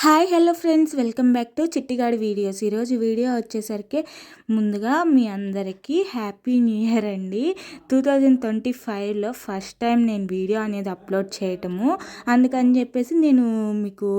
Hi hello friends, welcome back to చిట్టిగాడి videos. ఈరోజు video వచ్చేసరికి ముందుగా మీ అందరికీ హ్యాపీ న్యూ ఇయర్ అండి. 2025లో ఫస్ట్ టైం నేను వీడియో అనేది అప్లోడ్ చేయటము, అందుకని చెప్పేసి నేను మీకు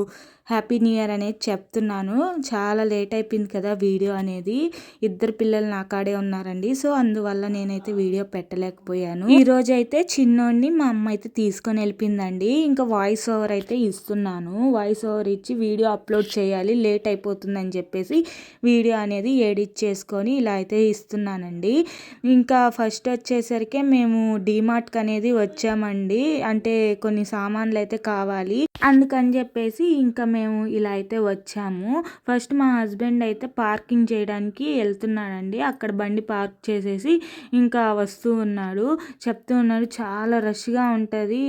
హ్యాపీ న్యూ ఇయర్ అనేది చెప్తున్నాను. చాలా లేట్ అయిపోయింది కదా వీడియో అనేది. ఇద్దరు పిల్లలు నా కాడే ఉన్నారండి, సో అందువల్ల నేనైతే వీడియో పెట్టలేకపోయాను. ఈరోజు అయితే చిన్నోడిని మా అమ్మ అయితే తీసుకొని వెళ్ళిపోయిందండి. ఇంకా వాయిస్ ఓవర్ అయితే ఇస్తున్నాను. వాయిస్ ఓవర్ ఇచ్చి వీడియో అప్లోడ్ చేయాలి, లేట్ అయిపోతుందని చెప్పేసి వీడియో అనేది ఎడిట్ చేసుకొని ఇలా అయితే ఇస్తున్నానండి. ఇంకా ఫస్ట్ వచ్చేసరికి మేము డీమార్ట్కి అనేది వచ్చామండి. అంటే కొన్ని సామాన్లు అయితే కావాలి, అందుకని చెప్పేసి ఇంకా మేము ఇలా అయితే వచ్చాము. ఫస్ట్ మా హస్బెండ్ అయితే పార్కింగ్ చేయడానికి వెళ్తున్నాడండి. అక్కడ బండి పార్క్ చేసేసి ఇంకా వస్తూ ఉన్నాడు. చెప్తూ ఉన్నాడు చాలా రష్గా ఉంటుంది,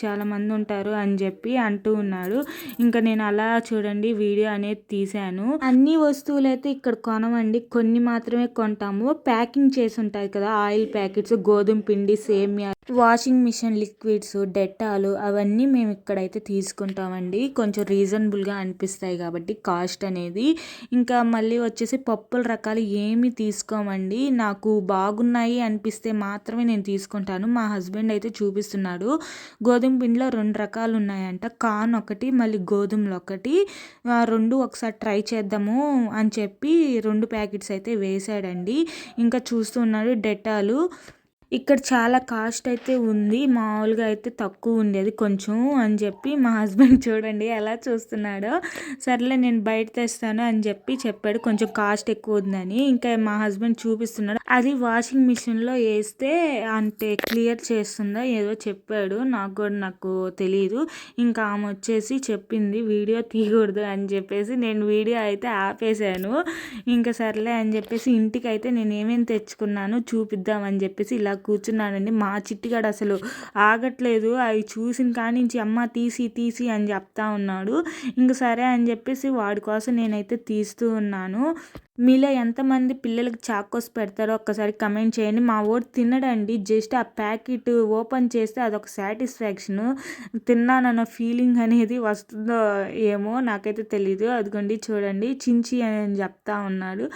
చాలా మంది ఉంటారు అని చెప్పి అంటూ ఉన్నాడు. ఇంకా నేను అలా చూడండి వీడియో అనేది తీసాను. అన్ని వస్తువులు అయితే ఇక్కడ కొనమండి, కొన్ని మాత్రమే కొంటాము. ప్యాకింగ్ చేసి ఉంటాయి కదా, ఆయిల్ ప్యాకెట్స్, గోధుమ పిండి, సేమియా, వాషింగ్ మిషన్ లిక్విడ్స్, డెటాలు, అవన్నీ మేము ఇక్కడైతే తీసుకుంటామండి. కొంచెం రీజనబుల్గా అనిపిస్తాయి కాబట్టి కాస్ట్ అనేది. ఇంకా మళ్ళీ వచ్చేసి పప్పుల రకాలు ఏమి తీసుకోమండి, నాకు బాగున్నాయి అనిపిస్తే మాత్రమే నేను తీసుకుంటాను. మా హస్బెండ్ అయితే చూపిస్తున్నాడు, గోధుమ పిండిలో 2 రకాలు ఉన్నాయంట, కార్న్ ఒకటి, మళ్ళీ గోధుమలు ఒకటి, రెండు ఒకసారి ట్రై చేద్దాము అని చెప్పి 2 ప్యాకెట్స్ అయితే వేసాడండి. ఇంకా చూస్తున్నాడు డెటాలు. ఇక్కడ చాలా కాస్ట్ అయితే ఉంది, మామూలుగా అయితే తక్కువ ఉండేది కొంచెం అని చెప్పి మా హస్బెండ్ చూడండి ఎలా చూస్తున్నాడో. సర్లే నేను బయట తెస్తాను అని చెప్పాడు, కొంచెం కాస్ట్ ఎక్కువ ఉందని. ఇంకా మా హస్బెండ్ చూపిస్తున్నాడు, అది వాషింగ్ మిషన్లో వేస్తే అంటే క్లియర్ చేస్తుందా ఏదో చెప్పాడు, నాకు తెలియదు. ఇంకా ఆమె వచ్చేసి చెప్పింది వీడియో తీయకూడదు అని చెప్పేసి నేను వీడియో అయితే ఆపేశాను. ఇంకా సర్లే అని చెప్పేసి ఇంటికి అయితే నేను ఏమేమి తెచ్చుకున్నాను చూపిద్దామని చెప్పేసి ఇలా కూర్చున్నానండి. మా చిట్టిగాడు అసలు ఆగట్లేదు, అవి చూసిన కాడి నుంచి అమ్మ తీసి అని చెప్తా ఉన్నాడు. ఇంక సరే అని చెప్పేసి వాడి కోసం నేనైతే తీస్తూ ఉన్నాను. మీలో ఎంతమంది పిల్లలకి చాకోస్ పెడతారో ఒక్కసారి కమెంట్ చేయండి. మా వాడు తినడండి, జస్ట్ ఆ ప్యాకెట్ ఓపెన్ చేస్తే అదొక సాటిస్ఫాక్షను, తిన్నానన్న ఫీలింగ్ అనేది వస్తుందో ఏమో నాకైతే తెలీదు. అదిగోండి చూడండి, చించి అని చెప్తా ఉన్నాడు,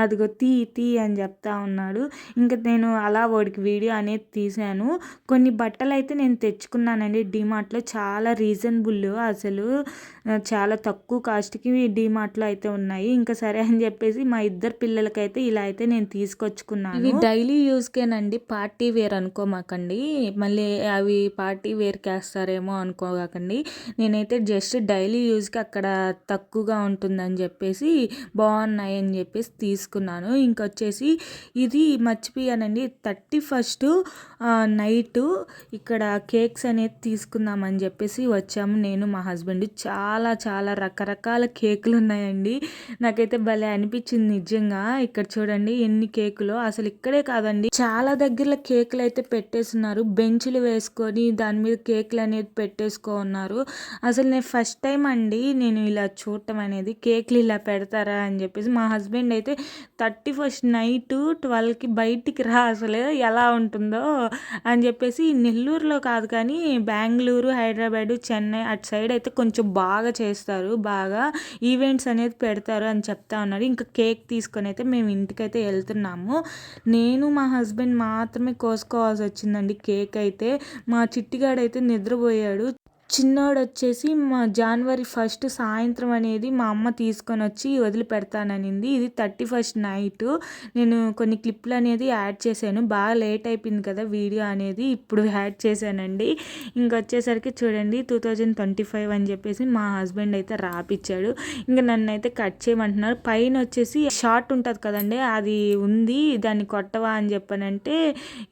అదిగో తీ అని చెప్తా ఉన్నాడు. ఇంకా నేను అలా వాడికి వీడియో అనేది తీశాను. కొన్ని బట్టలు అయితే నేను తెచ్చుకున్నానండి డీమార్ట్లో, చాలా రీజనబుల్, అసలు చాలా తక్కువ కాస్ట్కి డీమార్ట్లో అయితే ఉన్నాయి. ఇంకా సరే అని చెప్పేసి మా ఇద్దరు పిల్లలకైతే ఇలా అయితే నేను తీసుకొచ్చుకున్నాను. ఇవి డైలీ యూస్కేనండి, పార్టీ వేర్ అనుకోమాకండి, మళ్ళీ అవి పార్టీ వేర్కి వేస్తారేమో అనుకోకండి. నేనైతే జస్ట్ డైలీ యూజ్కి అక్కడ తక్కువగా ఉంటుందని చెప్పేసి బాగున్నాయి అని చెప్పేసి తీసుకున్నాను. ఇంకొచ్చేసి ఇది మర్చిపోయానండి, 31st నైట్ ఇక్కడ కేక్స్ అనేది తీసుకుందామని చెప్పేసి వచ్చాము నేను మా హస్బెండ్. చాలా రకరకాల కేకులు ఉన్నాయండి, నాకైతే భలే అనిపించింది నిజంగా. ఇక్కడ చూడండి ఎన్ని కేకులు, అసలు ఇక్కడే కాదండి చాలా దగ్గరలో కేకులు అయితే పెట్టేస్తున్నారు, బెంచ్లు వేసుకొని దాని మీద కేకులు అనేది పెట్టేసుకున్నారు. అసలు నేను ఫస్ట్ టైం అండి నేను ఇలా చూడటం అనేది, కేకులు ఇలా పెడతారా అని చెప్పేసి. మా హస్బెండ్ అయితే 31st నైట్ 12కి బయటికి రా అసలు ఎలా ఉంటుందో అని చెప్పేసి. నెల్లూరులో కాదు కానీ బెంగళూరు, హైదరాబాదు, చెన్నై అటు సైడ్ అయితే కొంచెం బాగా చేస్తారు, బాగా ఈవెంట్స్ అనేది పెడతారు అని చెప్తా ఉన్నారు. ఇంకా కేక్ తీసుకొని అయితే మేము ఇంటికైతే వెళ్తున్నాము. నేను మా హస్బెండ్ మాత్రమే కోసుకోవాల్సి వచ్చిందండి కేక్ అయితే. మా చిట్టిగాడైతే నిద్రపోయాడు. చిన్నోడు వచ్చేసి మా January 1 సాయంత్రం అనేది మా అమ్మ తీసుకొని వచ్చి వదిలిపెడతాననింది. ఇది 31st నైట్. నేను కొన్ని క్లిప్లు అనేది యాడ్ చేశాను, బాగా లేట్ అయిపోయింది కదా వీడియో అనేది, ఇప్పుడు యాడ్ చేశానండి. ఇంకొచ్చేసరికి చూడండి 2025 అని చెప్పేసి మా హస్బెండ్ అయితే రాపిచ్చాడు. ఇంకా నన్ను అయితే కట్ చేయమంటున్నారు. పైన వచ్చేసి షార్ట్ ఉంటుంది కదండి, అది ఉంది, దాన్ని కొట్టవా అని చెప్పానంటే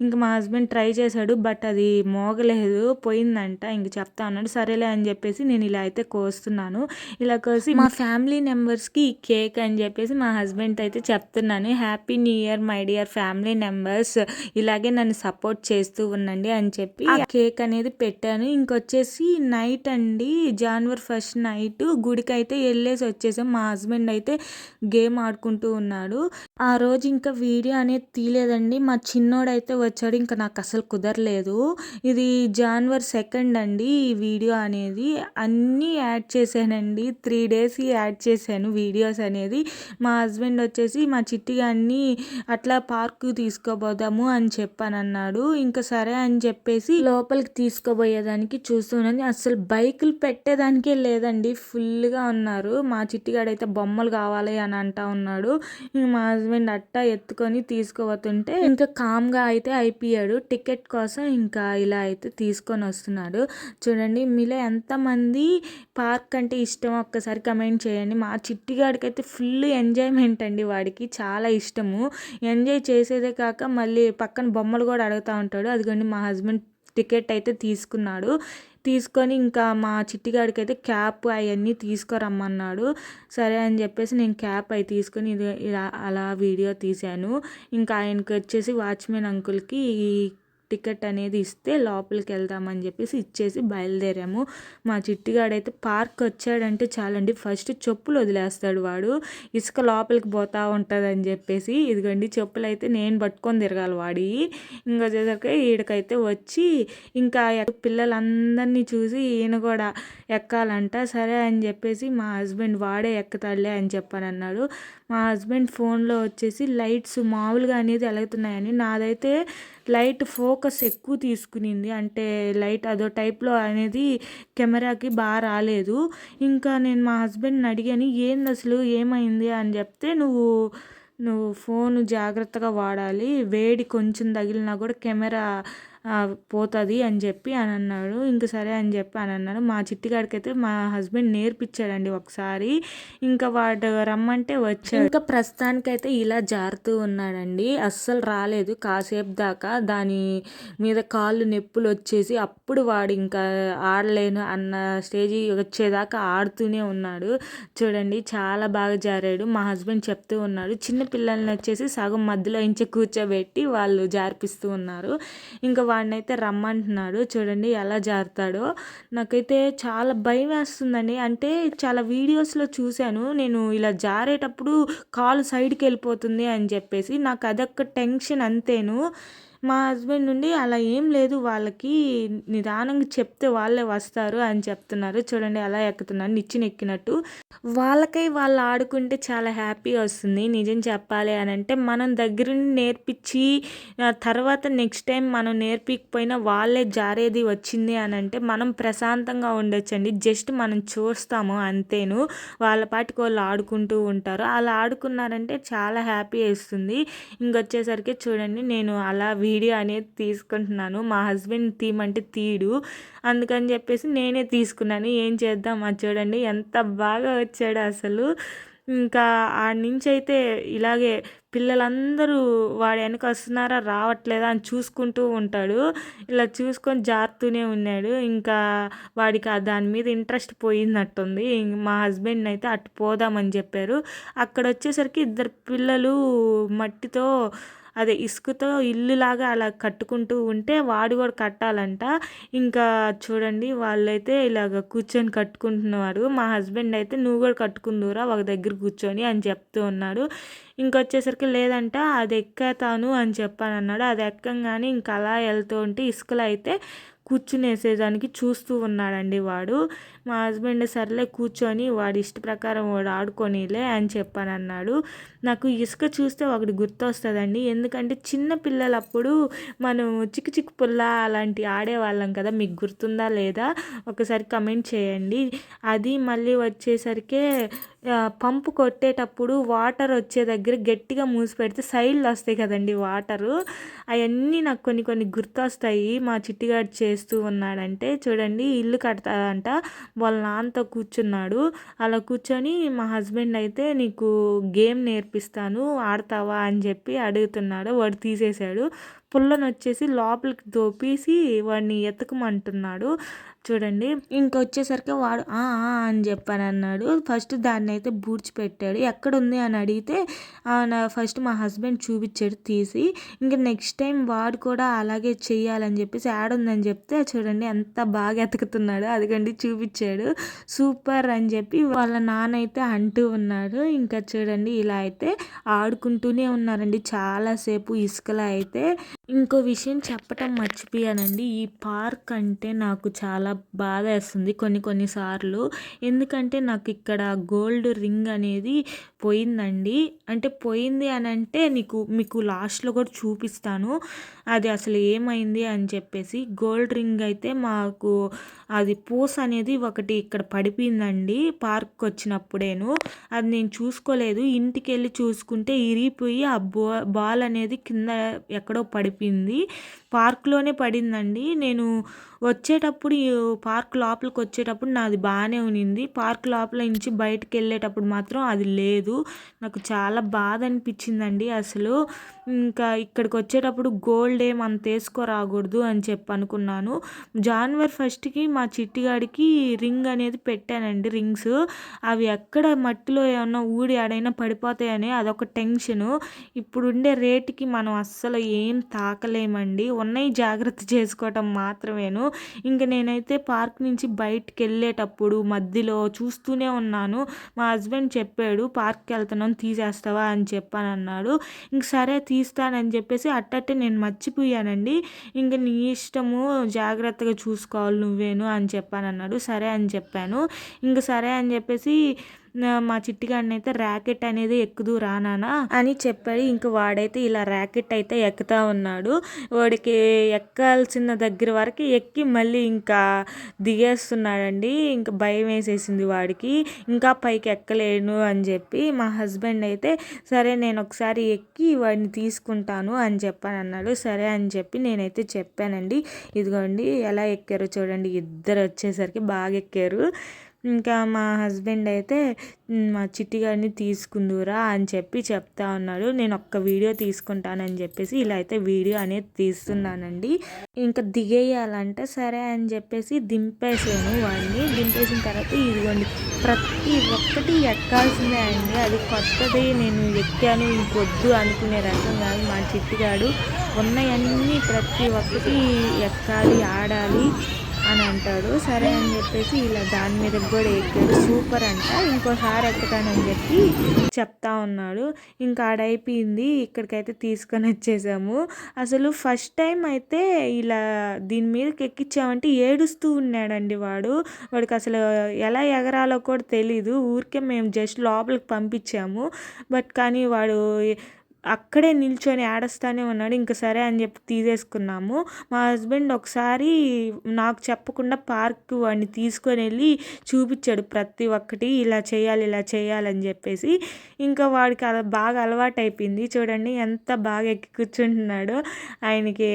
ఇంకా మా హస్బెండ్ ట్రై చేశాడు, బట్ అది మోగలేదు, పోయిందంట. ఇంక చెప్తా ఉన్నాడు. సరేలే అని చెప్పేసి నేను ఇలా అయితే కోస్తున్నాను. ఇలా కోసి మా ఫ్యామిలీ మెంబర్స్కి కేక్ అని చెప్పేసి మా హస్బెండ్ అయితే చెప్తున్నాను, happy new year my dear family members, ఇలాగే నన్ను సపోర్ట్ చేస్తూ ఉండండి అని చెప్పి ఆ కేక్ అనేది పెట్టాను. ఇంకొచ్చేసి నైట్ అండి, January 1 నైట్ గుడికి అయితే వెళ్ళేసి వచ్చేసాం. మా హస్బెండ్ అయితే గేమ్ ఆడుకుంటూ ఉన్నాడు. ఆ రోజు ఇంకా వీడియో అనేది తీయలేదండి. మా చిన్నోడైతే వచ్చాడు. ఇంకా నాకు అసలు కుదరలేదు. ఇది జనవరి 2 అండి ఈ వీడియో అనేది. అన్నీ యాడ్ చేశానండి. 3 డేస్‌కి యాడ్ చేశాను వీడియోస్ అనేది. మా హస్బెండ్ వచ్చేసి మా చిట్టి గాడిని అట్లా పార్క్‌కి తీసుకోపోదాము అని చెప్పానన్నాడు. ఇంకా సరే అని చెప్పేసి లోపలికి తీసుకోబోయేదానికి చూస్తున్నాను. అసలు బైకులు పెట్టేదానికే లేదండి. ఫుల్‌గా ఉన్నారు. మా చిట్టిగాడైతే బొమ్మలు కావాలి అని అంటా ఉన్నాడు. మా హస్బెండ్ అట్టా ఎత్తుకొని తీసుకోబోతుంటే ఇంకా కామ్గా అయితే అయిపోయాడు. టికెట్ కోసం ఇంకా ఇలా అయితే తీసుకొని వస్తున్నాడు. చూడండి మీలో ఎంతమంది పార్క్ అంటే ఇష్టం ఒక్కసారి కమెంట్ చేయండి. మా చిట్టిగాడికి అయితే ఫుల్ ఎంజాయ్మెంట్ అండి. వాడికి చాలా ఇష్టము. ఎంజాయ్ చేసేదే కాక మళ్ళీ పక్కన బొమ్మలు కూడా అడుగుతూ ఉంటాడు. అదిగోండి మా హస్బెండ్ టికెట్ అయితే తీసుకున్నాడు. తీసుకొని ఇంకా మా చిట్టిగాడికి అయితే క్యాప్ అవన్నీ తీసుకురమ్మన్నాడు. సరే అని చెప్పేసి నేను క్యాప్ అవి తీసుకొని ఇది ఇలా అలా వీడియో తీశాను. ఇంకా ఆయనకి వచ్చేసి వాచ్మెన్ అంకుల్కి ఈ టికెట్ అనేది ఇస్తే లోపలికి వెళ్దామని చెప్పేసి ఇచ్చేసి బయలుదేరాము. మా చిట్టిగాడైతే పార్క్ వచ్చాడంటే చాలండి ఫస్ట్ చెప్పులు వదిలేస్తాడు వాడు. ఇసుక లోపలికి పోతూ ఉంటుందని చెప్పేసి ఇదిగోండి చెప్పులు అయితే నేను పట్టుకొని తిరగాలి వాడి. ఇంకా వచ్చేసరికి ఈడకైతే వచ్చి ఇంకా పిల్లలందరినీ చూసి ఈయన కూడా ఎక్కాలంట. సరే అని చెప్పేసి మా హస్బెండ్ వాడే ఎక్కుతాడులే అని చెప్పానన్నాడు. మా హస్బెండ్ ఫోన్లో వచ్చేసి లైట్స్ మామూలుగా అనేది వెలుగుతున్నాయని నాదైతే లైట్ ఫోకస్ ఎక్కువ తీసుకునింది. అంటే లైట్ అదో టైప్లో అనేది కెమెరాకి బాగా రాలేదు. ఇంకా నేను మా హస్బెండ్ని అడిగాను ఏంది అసలు ఏమైంది అని చెప్తే నువ్వు ఫోన్ జాగ్రత్తగా వాడాలి, వేడి కొంచెం తగిలినా కూడా కెమెరా పోతుంది అని చెప్పి అని అన్నాడు. ఇంక సరే అని చెప్పి అని అన్నాడు. మా చిట్టిగాడికి అయితే మా హస్బెండ్ నేర్పించాడండి ఒకసారి. ఇంకా వాడు రమ్మంటే వచ్చాడు. ఇంకా ప్రస్తుతానికైతే ఇలా జారుతూ ఉన్నాడండి. అస్సలు రాలేదు కాసేపు దాకా. దాని మీద కాళ్ళు నొప్పులు వచ్చేసి అప్పుడు వాడు ఇంకా ఆడలేను అన్న స్టేజీ వచ్చేదాకా ఆడుతూనే ఉన్నాడు. చూడండి చాలా బాగా జారాడు. మా హస్బెండ్ చెప్తూ ఉన్నాడు చిన్న పిల్లల్ని వచ్చేసి సగం మధ్యలో ఇంచే కూర్చోబెట్టి వాళ్ళు జారిపిస్తూ ఉన్నారు. ఇంకా వాడినైతే రమ్మంటున్నాడు. చూడండి ఎలా జారుతాడో. నాకైతే చాలా భయం వేస్తుందండి. అంటే చాలా వీడియోస్లో చూశాను నేను ఇలా జారేటప్పుడు కాలు సైడ్కి వెళ్ళిపోతుంది అని చెప్పేసి. నాకు అదొక టెన్షన్ అంతేను. మా హస్బెండ్ నుండి అలా ఏం లేదు, వాళ్ళకి నిదానంగా చెప్తే వాళ్ళే వస్తారు అని చెప్తున్నారు. చూడండి ఎలా ఎక్కుతున్నారు నిచ్చెన ఎక్కినట్టు. వాళ్ళకై వాళ్ళు ఆడుకుంటే చాలా హ్యాపీగా వస్తుంది. నిజం చెప్పాలి అని అంటే మనం దగ్గరుండి నేర్పించి తర్వాత నెక్స్ట్ టైం మనం నేర్పించకపోయినా వాళ్ళే జారేది వచ్చింది అని అంటే మనం ప్రశాంతంగా ఉండొచ్చండి. జస్ట్ మనం చూస్తాము అంతేను. వాళ్ళ పాటికి వాళ్ళు ఆడుకుంటూ ఉంటారు. అలా ఆడుకున్నారంటే చాలా హ్యాపీ వేస్తుంది. ఇంకొచ్చేసరికి చూడండి నేను అలా వీడియో అనేది తీసుకుంటున్నాను. మా హస్బెండ్ తీయమంటే తీయడు. అందుకని చెప్పేసి నేనే తీసుకున్నాను. ఏం చేద్దాం అది చూడండి ఎంత బాగా వచ్చాడు అసలు. ఇంకా ఆడి నుంచి అయితే ఇలాగే పిల్లలందరూ వాడు వెనక వస్తున్నారా రావట్లేదా అని చూసుకుంటూ ఉంటాడు. ఇలా చూసుకొని జారుతూనే ఉన్నాడు. ఇంకా వాడికి దాని మీద ఇంట్రెస్ట్ పోయినట్టుంది. మా హస్బెండ్ అయితే అటు పోదామని చెప్పారు. అక్కడ వచ్చేసరికి ఇద్దరు పిల్లలు మట్టితో అదే ఇసుకతో ఇల్లులాగా అలా కట్టుకుంటూ ఉంటే వాడు కూడా కట్టాలంట. ఇంకా చూడండి వాళ్ళైతే ఇలాగ కూర్చొని కట్టుకుంటున్నారు. మా హస్బెండ్ అయితే నువ్వు కూడా కట్టుకుందురా ఒక దగ్గర కూర్చొని అని చెప్తూ ఉన్నాడు. ఇంకొచ్చేసరికి లేదంట అది ఎక్కతాను అని చెప్పానన్నాడు. అది ఎక్కంగానే ఇంకా అలా వెళ్తూ ఉంటే ఇసుకలో అయితే కూర్చునేసేదానికి చూస్తూ ఉన్నాడండి వాడు. మా హస్బెండ్ సర్లే కూర్చొని వాడి ఇష్ట ప్రకారం వాడు ఆడుకోనిలే అని చెప్పానన్నాడు. నాకు ఇసుక చూస్తే ఒకటి గుర్తొస్తుందండి. ఎందుకంటే చిన్న పిల్లలప్పుడు మనం చిక్కు చిక్కు పుల్ల అలాంటి ఆడేవాళ్ళం కదా, మీకు గుర్తుందా లేదా ఒకసారి కమెంట్ చేయండి. అది మళ్ళీ వచ్చేసరికి పంపు కొట్టేటప్పుడు వాటర్ వచ్చే దగ్గర గట్టిగా మూసి పెడితే సైడ్లు వస్తాయి కదండి వాటరు. అవన్నీ నాకు కొన్ని కొన్ని గుర్తొస్తాయి. మా చిట్టిగాడు చేస్తూ ఉన్నాడంటే చూడండి ఇల్లు కడతాడంట. వాళ్ళ నాన్నతో కూర్చున్నాడు. అలా కూర్చొని మా హస్బెండ్ అయితే నీకు గేమ్ నేర్పిస్తాను ఆడతావా అని చెప్పి అడుగుతున్నాడు. వాడు తీసేశాడు. పుల్లను వచ్చేసి లోపలికి దోపేసి వాడిని ఎత్తుకమంటున్నాడు. చూడండి. ఇంకొచ్చేసరికి వాడు అని చెప్పానన్నాడు. ఫస్ట్ దాన్నైతే పూడ్చిపెట్టాడు. ఎక్కడుంది అని అడిగితే ఫస్ట్ మా హస్బెండ్ చూపించాడు తీసి. ఇంక నెక్స్ట్ టైం వాడు కూడా అలాగే చెయ్యాలని చెప్పేసి యాడుందని చెప్తే చూడండి ఎంత బాగా ఎతుకుతున్నాడు. అదిగండి చూపించాడు. సూపర్ అని చెప్పి వాళ్ళ నాన్న అయితే అంటూ ఉన్నాడు. ఇంకా చూడండి ఇలా అయితే ఆడుకుంటూనే ఉన్నారండి చాలాసేపు ఇసుకలో అయితే. ఇంకో విషయం చెప్పటం మర్చిపోయానండి. ఈ పార్క్ అంటే నాకు చాలా బాధేస్తుంది కొన్ని సార్లు. ఎందుకంటే నాకు ఇక్కడ గోల్డ్ రింగ్ అనేది పోయిందండి. అంటే పోయింది అని అంటే మీకు లాస్ట్లో కూడా చూపిస్తాను అది అసలు ఏమైంది అని చెప్పేసి. గోల్డ్ రింగ్ అయితే మాకు అది పూస అనేది ఒకటి ఇక్కడ పడిపోయిందండి పార్క్కి వచ్చినప్పుడేను. అది నేను చూసుకోలేదు. ఇంటికి వెళ్ళి చూసుకుంటే ఇరిగిపోయి ఆ బాల్ అనేది కింద ఎక్కడో పడిపోయింది. పార్క్లోనే పడిందండి. నేను వచ్చేటప్పుడు పార్క్ లోపలికి వచ్చేటప్పుడు నాది బాగానే ఉన్నింది. పార్క్ లోపల నుంచి బయటకు వెళ్ళేటప్పుడు మాత్రం అది లేదు. నాకు చాలా బాధ అనిపించిందండి అసలు. ఇంకా ఇక్కడికి వచ్చేటప్పుడు గోల్డ్ ఏమంత వేసుకోరాకూడదు అని చెప్పి అనుకున్నాను. జనవరి 1కి మా చిట్టిగాడికి రింగ్ అనేది పెట్టానండి రింగ్స్. అవి ఎక్కడ మట్టిలో ఏమన్నా ఊడి ఆడైనా పడిపోతాయని అదొక టెన్షను. ఇప్పుడుండే రేటుకి మనం అస్సలు ఏం తాకలేమండి. ఉన్నాయి జాగ్రత్త చేసుకోవటం మాత్రమేను. ఇంక నేనైతే పార్క్ నుంచి బయటికి వెళ్ళేటప్పుడు మధ్యలో చూస్తూనే ఉన్నాను. మా హస్బెండ్ చెప్పాడు పార్క్కి వెళ్తున్నాను తీసేస్తావా అని చెప్పాను అన్నాడు. ఇంక సరే తీస్తానని చెప్పేసి అట్టట్టే నేను మర్చిపోయానండి. ఇంక నీ ఇష్టము జాగ్రత్తగా చూసుకోవాలి నువ్వేను అని చెప్పాను అన్నాడు. సరే అని చెప్పాను. ఇంక సరే అని చెప్పేసి మా చిట్టిగాడిని అయితే ర్యాకెట్ అనేది ఎక్కుదు రానా అని చెప్పాడు. ఇంక వాడైతే ఇలా ర్యాకెట్ అయితే ఎక్కుతా ఉన్నాడు. వాడికి ఎక్కాల్సిన దగ్గర వరకు ఎక్కి మళ్ళీ ఇంకా దిగేస్తున్నాడండి. ఇంకా భయం వేసేసింది వాడికి. ఇంకా పైకి ఎక్కలేను అని చెప్పి మా హస్బెండ్ అయితే సరే నేను ఒకసారి ఎక్కి వాడిని తీసుకుంటాను అని చెప్పాను అన్నాడు. సరే అని చెప్పి నేనైతే చెప్పానండి. ఇదిగోండి ఎలా ఎక్కారో చూడండి. ఇద్దరు వచ్చేసరికి బాగా ఎక్కారు. ఇంకా మా హస్బెండ్ అయితే మా చిట్టిగాడిని తీసుకుందురా అని చెప్పి చెప్తా ఉన్నాడు. నేను ఒక్క వీడియో తీసుకుంటానని చెప్పేసి ఇలా అయితే వీడియో అనేది తీస్తున్నానండి. ఇంకా దిగేయాలంటే సరే అని చెప్పేసి దింపేసాను వాడిని. దింపేసిన తర్వాత ఇదిగోండి ప్రతి ఒక్కటి ఎక్కాల్సిందే అండి. అది కొత్తది నేను ఎక్కాను ఇంకొద్దు అనుకునే రకం కాదు. మా చిట్టిగాడు ఉన్నవన్నీ ప్రతి ఒక్కటి ఎక్కాలి ఆడాలి అని అంటాడు. సరే అని చెప్పేసి ఇలా దాని మీద కూడా ఎక్కాడు. సూపర్ అంట. ఇంకోసారి ఎక్కుతానని చెప్పి చెప్తా ఉన్నాడు. ఇంకా ఆడైపోయింది. ఇక్కడికైతే తీసుకొని వచ్చేసాము. అసలు ఫస్ట్ టైం అయితే ఇలా దీని మీదకి ఎక్కించామంటే ఏడుస్తూ ఉన్నాడండి వాడికి అసలు ఎలా ఎగరాలో కూడా తెలీదు. ఊరికే మేము జస్ట్ లోపలికి పంపించాము. కానీ వాడు అక్కడే నిల్చొని ఏడుస్తూనే ఉన్నాడు. ఇంకా సరే అని చెప్పి తీసేసుకున్నాము. మా హస్బెండ్ ఒకసారి నాకు చెప్పకుండా పార్క్ వాడిని తీసుకొని వెళ్ళి చూపించాడు ప్రతి ఒక్కటి ఇలా చేయాలని చెప్పేసి. ఇంకా వాడికి అలా బాగా అలవాటు అయిపోయింది. చూడండి ఎంత బాగా ఎక్కి కూర్చుంటున్నాడో. ఆయనకి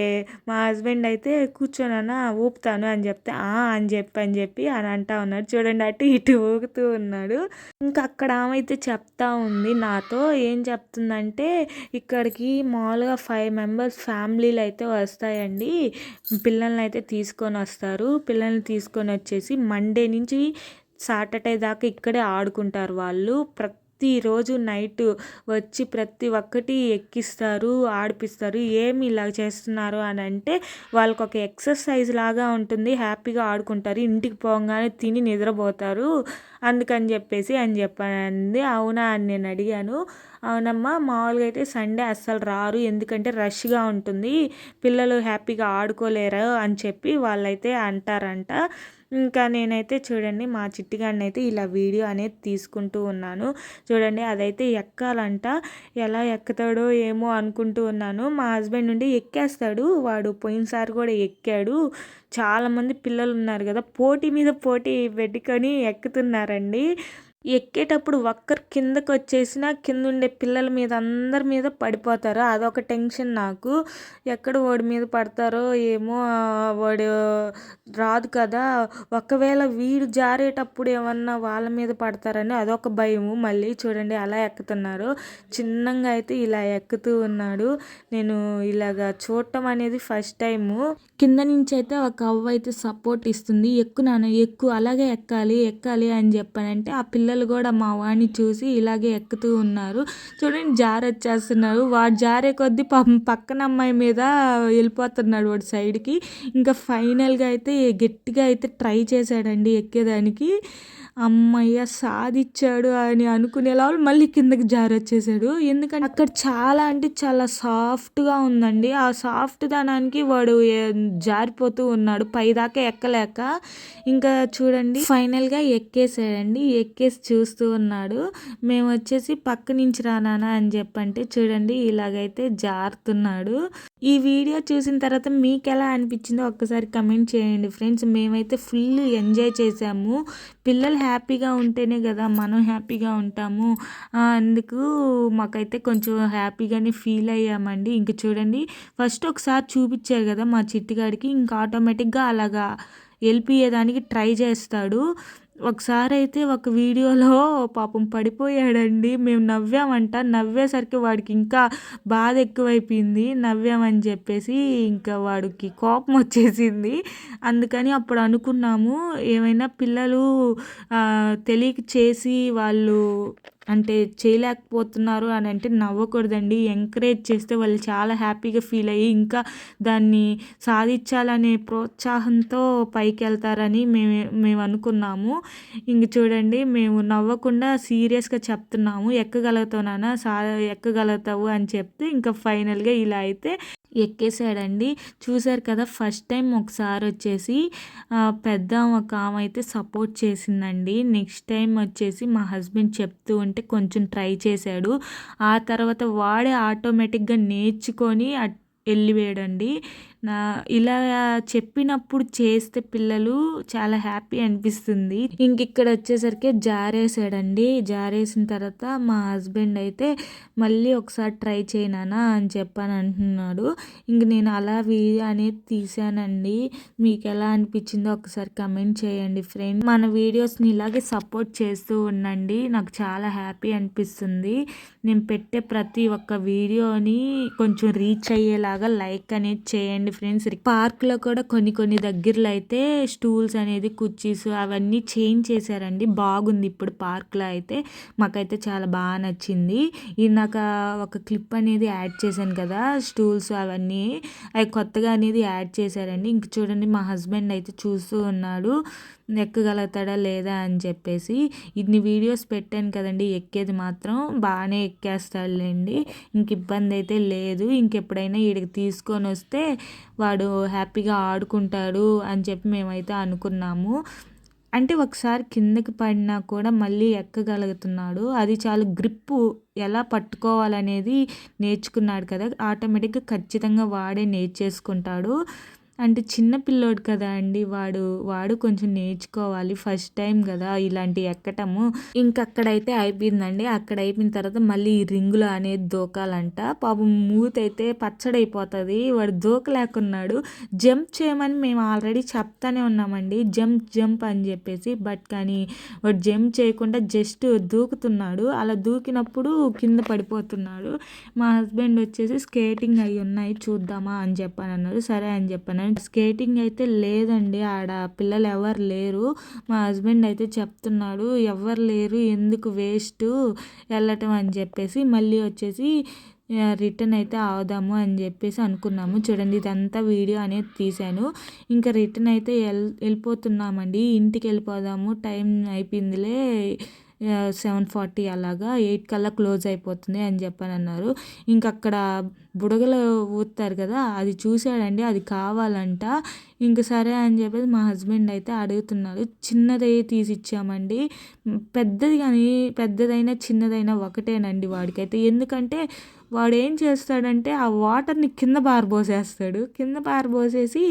మా హస్బెండ్ అయితే కూర్చోనన్నా ఊపుతాను అని చెప్తే అని చెప్పి అని అంటా ఉన్నాడు. చూడండి అటు ఇటు ఊగుతూ ఉన్నాడు. ఇంకా అక్కడ ఆమె అయితే చెప్తా ఉంది నాతో. ఏం చెప్తుందంటే ఇక్కడికి మామూలుగా 5 మెంబర్స్ ఫ్యామిలీలు అయితే వస్తాయండి. పిల్లల్ని అయితే తీసుకొని వస్తారు. పిల్లల్ని తీసుకొని వచ్చేసి మండే నుంచి సాటర్డే దాకా ఇక్కడే ఆడుకుంటారు వాళ్ళు. ప్రతిరోజు నైట్ వచ్చి ప్రతి ఒక్కటి ఎక్కిస్తారు ఆడిపిస్తారు. ఏమి ఇలా చేస్తున్నారు అని అంటే వాళ్ళకి ఒక ఎక్సర్సైజ్ లాగా ఉంటుంది. హ్యాపీగా ఆడుకుంటారు. ఇంటికి పోగానే తిని నిద్రపోతారు అందుకని చెప్పేసి అని చెప్పానండి. అవునా అని నేను అడిగాను. అవునమ్మా మామూలుగా అయితే సండే అస్సలు రారు ఎందుకంటే రష్గా ఉంటుంది పిల్లలు హ్యాపీగా ఆడుకోలేరు అని చెప్పి వాళ్ళైతే అంటారంట. ఇంకా నేనైతే చూడండి మా చిట్టిగాడిని అయితే ఇలా వీడియో అనేది తీసుకుంటూ ఉన్నాను. చూడండి అదైతే ఎక్కాలంట. ఎలా ఎక్కుతాడో ఏమో అనుకుంటూ ఉన్నాను. మా హస్బెండ్ నుండి ఎక్కేస్తాడు వాడు. పోయినసారి కూడా ఎక్కాడు. చాలామంది పిల్లలు ఉన్నారు కదా పోటీ మీద పోటీ పెట్టుకొని ఎక్కుతున్నారండి. ఎక్కేటప్పుడు ఒక్కరు కిందకొచ్చేసినా కిందుండే పిల్లల మీద అందరి మీద పడిపోతారు. అదొక టెన్షన్ నాకు. ఎక్కడ వాడి మీద పడతారో ఏమో వాడు రాదు కదా! ఒకవేళ వీడు జారేటప్పుడు ఏమన్నా వాళ్ళ మీద పడతారని అదొక భయము. మళ్ళీ చూడండి అలా ఎక్కుతున్నారు. చిన్నంగా అయితే ఇలా ఎక్కుతూ ఉన్నాడు. నేను ఇలాగా చూడటం అనేది ఫస్ట్ టైము. కింద నుంచి అయితే ఒక అవ్వ అయితే సపోర్ట్ ఇస్తుంది. ఎక్కు నాన్న ఎక్కు అలాగే ఎక్కాలి ఎక్కాలి అని చెప్పానంటే ఆ పిల్లలు కూడా మా వాడిని చూసి ఇలాగే ఎక్కుతూ ఉన్నారు. చూడండి జారొచ్చేస్తున్నారు. వాడు జారే కొద్దీ పాపం పక్కన అమ్మాయి మీద వెళ్ళిపోతున్నాడు వాడు సైడ్కి. ఇంకా ఫైనల్గా అయితే గట్టిగా అయితే ట్రై చేశాడండి ఎక్కేదానికి. అమ్మయ్య సాధిచ్చాడు అని అనుకునేలా మళ్ళీ కిందకి జారొచ్చేసాడు. ఎందుకంటే అక్కడ చాలా అంటే చాలా సాఫ్ట్గా ఉందండి. ఆ సాఫ్ట్ దనానికి వాడు జారిపోతూ ఉన్నాడు పైదాకా ఎక్కలేక. ఇంకా చూడండి ఫైనల్గా ఎక్కేసాడండి. ఎక్కేసి చూస్తూ ఉన్నాడు. మేము వచ్చేసి పక్క నుంచి రా నాన్న అని చెప్పంటే చూడండి ఇలాగైతే జారుతున్నాడు. ఈ వీడియో చూసిన తర్వాత మీకు ఎలా అనిపించిందో ఒక్కసారి కమెంట్ చేయండి ఫ్రెండ్స్. మేమైతే ఫుల్ ఎంజాయ్ చేసాము. పిల్లలు హ్యాపీగా ఉంటేనే కదా మనం హ్యాపీగా ఉంటాము. అందుకు మాకైతే కొంచెం హ్యాపీగానే ఫీల్ అయ్యామండి. ఇంక చూడండి ఫస్ట్ ఒకసారి చూపించారు కదా మా చిట్టిగాడికి, ఇంకా ఆటోమేటిక్గా అలాగా వెళ్ళిపోయేదానికి ట్రై చేస్తాడు. ఒకసారి అయితే ఒక వీడియోలో పాపం పడిపోయాడండి. మేము నవ్వామంట. నవ్వేసరికి వాడికి ఇంకా బాధ ఎక్కువైపోయింది. నవ్వామని చెప్పేసి ఇంకా వాడికి కోపం వచ్చేసింది. అందుకని అప్పుడు అనుకున్నాము ఏమైనా పిల్లలు తెలియక చేసి వాళ్ళు అంటే చేయలేకపోతున్నారు అని అంటే నవ్వకూడదండి. ఎంకరేజ్ చేస్తే వాళ్ళు చాలా హ్యాపీగా ఫీల్ అయ్యి ఇంకా దాన్ని సాధించాలనే ప్రోత్సాహంతో పైకి వెళ్తారని మేము అనుకున్నాము. ఇంక చూడండి మేము నవ్వకుండా సీరియస్గా చెప్తున్నాము. ఎక్కగలుగుతావు నాన్న ఎక్కగలుగుతావు అని చెప్తే ఇంకా ఫైనల్గా ఇలా అయితే ఎక్కేసాడండి. చూసారు కదా ఫస్ట్ టైం ఒకసారి వచ్చేసి పెద్ద ఒక ఆమె అయితే సపోర్ట్ చేసిందండి. నెక్స్ట్ టైం వచ్చేసి మా హస్బెండ్ చెప్తూ ఉంటే కొంచెం ట్రై చేశాడు. ఆ తర్వాత వాడే ఆటోమేటిక్గా నేర్చుకొని వెళ్ళిపోయాడండి. ఇలా చెప్పినప్పుడు చేస్తే పిల్లలు చాలా హ్యాపీ అనిపిస్తుంది. ఇంక ఇక్కడ వచ్చేసరికి జారేసాడండి. జారేసిన తర్వాత మా హస్బెండ్ అయితే మళ్ళీ ఒకసారి ట్రై చేయనానా అని చెప్పని అంటున్నాడు. ఇంక నేను అలా వీడియో అనేది తీసానండి. మీకు ఎలా అనిపించిందో ఒకసారి కమెంట్ చేయండి ఫ్రెండ్. మన వీడియోస్ని ఇలాగే సపోర్ట్ చేస్తూ ఉండండి. నాకు చాలా హ్యాపీ అనిపిస్తుంది. నేను పెట్టే ప్రతి ఒక్క వీడియోని కొంచెం రీచ్ అయ్యేలాగా లైక్ అనేది చేయండి ఫ్రెండ్స్. పార్క్లో కూడా కొన్ని దగ్గరలో అయితే స్టూల్స్ అనేది కుర్చీస్ అవన్నీ చేంజ్ చేశారండి. బాగుంది ఇప్పుడు పార్క్లో అయితే. మాకైతే చాలా బాగా నచ్చింది. ఇందాక ఒక క్లిప్ అనేది యాడ్ చేశాను కదా స్టూల్స్ అవన్నీ అవి కొత్తగా అనేది యాడ్ చేశారండి. ఇంక చూడండి మా హస్బెండ్ అయితే చూస్తూ ఉన్నాడు ఎక్కగలుగుతాడా లేదా అని చెప్పేసి. ఇన్ని వీడియోస్ పెట్టాను కదండి, ఎక్కేది మాత్రం బాగానే ఎక్కేస్తాడులేండి. ఇంక ఇబ్బంది అయితే లేదు. ఇంకెప్పుడైనా వీడికి తీసుకొని వస్తే వాడు హ్యాపీగా ఆడుకుంటాడు అని చెప్పి మేమైతే అనుకున్నాము. అంటే ఒకసారి కిందకి పడినా కూడా మళ్ళీ ఎక్కగలుగుతున్నాడు. అది చాలా గ్రిప్పు ఎలా పట్టుకోవాలనేది నేర్చుకున్నాడు కదా, ఆటోమేటిక్గా ఖచ్చితంగా వాడే నేర్చేసుకుంటాడు. అంటే చిన్న పిల్లోడు కదా అండి వాడు కొంచెం నేర్చుకోవాలి. ఫస్ట్ టైం కదా ఇలాంటి ఎక్కటము. ఇంకక్కడైతే అయిపోయిందండి. అక్కడ అయిపోయిన తర్వాత మళ్ళీ ఈ రింగులు అనేది దూకాలంట. పాపం మూతైతే పచ్చడైపోతుంది. వాడు దూకలేకున్నాడు. జంప్ చేయమని మేము ఆల్రెడీ చెప్తానే ఉన్నామండి, జంప్ అని చెప్పేసి. బట్ కానీ వాడు జంప్ చేయకుండా జస్ట్ దూకుతున్నాడు. అలా దూకినప్పుడు కింద పడిపోతున్నాడు. మా హస్బెండ్ వచ్చేసి స్కేటింగ్ అవి ఉన్నాయి చూద్దామా అని చెప్పాను అన్నారు. సరే అని చెప్పాను. స్కేటింగ్ అయితే లేదండి, ఆడ పిల్లలు ఎవరు లేరు. మా హస్బెండ్ అయితే చెప్తున్నాడు ఎవరు లేరు ఎందుకు వేస్ట్ వెళ్ళటం అని చెప్పేసి. మళ్ళీ వచ్చేసి రిటర్న్ అయితే అవుదాము అని చెప్పేసి అనుకున్నాము. చూడండి ఇదంతా వీడియో అనేది తీశాను. ఇంకా రిటర్న్ అయితే వెళ్ళిపోతున్నామండి. ఇంటికి వెళ్ళిపోదాము, టైం అయిపోయిందిలే 7:40 అలాగా, 8 కల్లా క్లోజ్ అయిపోతుంది అని చెప్పని అన్నారు. ఇంక అక్కడ బుడగలు ఊతారు కదా అది చూశాడండి. అది కావాలంట. ఇంక సరే అని చెప్పేసి మా హస్బెండ్ అయితే అడుగుతున్నారు. చిన్నదే తీసిచ్చామండి. పెద్దది కానీ పెద్దదైనా చిన్నదైనా ఒకటేనండి వాడికైతే. ఎందుకంటే వాడు ఏం చేస్తాడంటే ఆ వాటర్ని కింద పారబోసేస్తాడు. కింద పారబోసేసి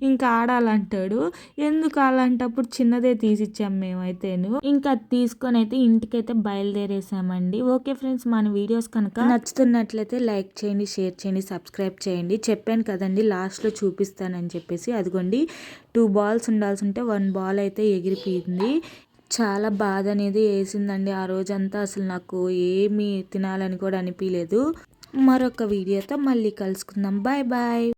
ఇంకా ఆడాలంటాడు. ఎందుకు అలాంటప్పుడు చిన్నదే తీసిచ్చాం మేమైతేను. ఇంకా అది తీసుకొని అయితే ఇంటికైతే బయలుదేరేసామండి. ఓకే ఫ్రెండ్స్, మన వీడియోస్ కనుక నచ్చుతున్నట్లయితే లైక్ చేయండి, షేర్ చేయండి, సబ్స్క్రైబ్ చేయండి. చెప్పాను కదండి లాస్ట్లో చూపిస్తానని చెప్పేసి. అదిగోండి 2 బాల్స్ ఉండాల్సి ఉంటే 1 బాల్ అయితే ఎగిరిపోయింది. చాలా బాధ అనేది వేసిందండి ఆ రోజంతా. అసలు నాకు ఏమీ తినాలని కూడా అనిపించలేదు. మరొక వీడియోతో మళ్ళీ కలుసుకుందాం. Bye bye.